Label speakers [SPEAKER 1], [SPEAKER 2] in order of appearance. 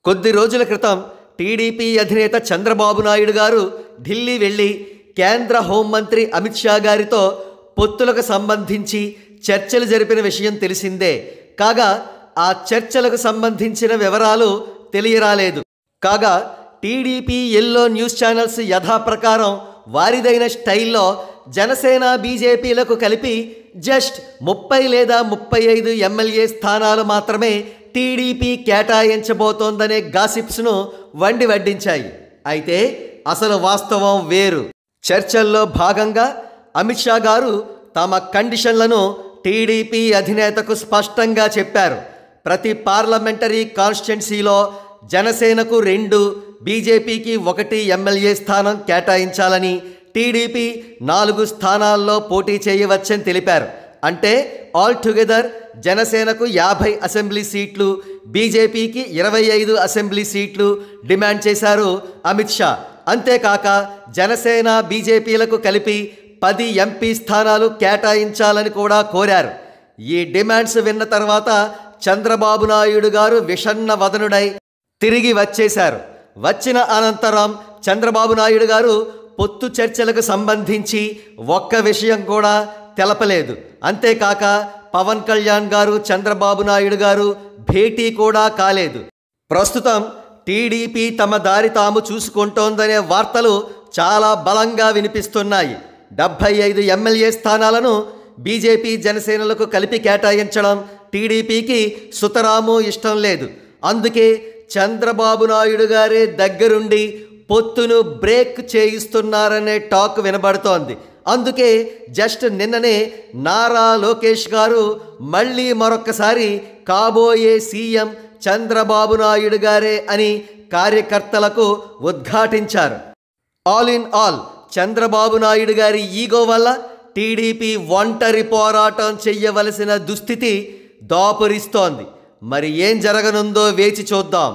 [SPEAKER 1] కొద్ది రోజుల క్రితం టీడీపీ అధినేత చంద్రబాబు నాయుడు గారు ఢిల్లీ వెళ్ళి కేంద్ర హోంమంత్రి అమిత్ షా గారితో పొత్తులకు సంబంధించి చర్చలు జరిపిన విషయం తెలిసిందే. కాగా ఆ చర్చలకు సంబంధించిన వివరాలు తెలియరాలేదు. కాగా టీడీపీ ఎల్లో న్యూస్ ఛానల్స్ యథాప్రకారం వారిదైన స్టైల్లో జనసేన బీజేపీలకు కలిపి జస్ట్ 30 లేదా 35 ఎమ్మెల్యే స్థానాలు మాత్రమే టీడీపీ కేటాయించబోతోందనే గాసిప్స్ను వడ్డించాయి. అయితే అసలు వాస్తవం వేరు. చర్చల్లో భాగంగా అమిత్ షా గారు తమ కండిషన్లను టీడీపీ అధినేతకు స్పష్టంగా చెప్పారు. ప్రతి పార్లమెంటరీ కాన్స్టిట్యున్సీలో జనసేనకు 2, బీజేపీకి 1 ఎమ్మెల్యే స్థానం కేటాయించాలని, టీడీపీ 4 స్థానాల్లో పోటీ చేయవచ్చని తెలిపారు. అంటే ఆల్టుగెదర్ జనసేనకు 50 అసెంబ్లీ సీట్లు, బీజేపీకి 25 అసెంబ్లీ సీట్లు డిమాండ్ చేశారు అమిత్ షా. అంతేకాక జనసేన బీజేపీలకు కలిపి 10 ఎంపీ స్థానాలు కేటాయించాలని కూడా కోరారు. ఈ డిమాండ్స్ విన్న తర్వాత చంద్రబాబు నాయుడు గారు విషణ్ణ వదనుడై తిరిగి వచ్చేశారు. వచ్చిన అనంతరం చంద్రబాబు నాయుడు గారు పొత్తు చర్చలకు సంబంధించి ఒక్క విషయం కూడా తెలపలేదు. అంతేకాక పవన్ కళ్యాణ్ గారు, చంద్రబాబు నాయుడు గారు భేటీ కూడా కాలేదు. ప్రస్తుతం టీడీపీ తమ దారి తాము చూసుకుంటోందనే వార్తలు చాలా బలంగా వినిపిస్తున్నాయి. 75 ఎమ్మెల్యే స్థానాలను బీజేపీ జనసేనలకు కలిపి కేటాయించడం టీడీపీకి సుతరాము ఇష్టం లేదు. అందుకే చంద్రబాబు నాయుడు గారే దగ్గరుండి పొత్తును బ్రేక్ చేయిస్తున్నారనే టాక్ వినబడుతోంది. అందుకే జస్ట్ నిన్ననే నారా లోకేష్ గారు మళ్ళీ మరొక్కసారి కాబోయే సీఎం చంద్రబాబు నాయుడు గారే అని కార్యకర్తలకు ఉద్ఘాటించారు. All in all Chandrababu Naidu గారి ఈగో వల్ల టీడీపీ ఒంటరి పోరాటం చెయ్యవలసిన దుస్థితి దాపురిస్తోంది. మరి ఏం జరగనుందో వేచి చూద్దాం.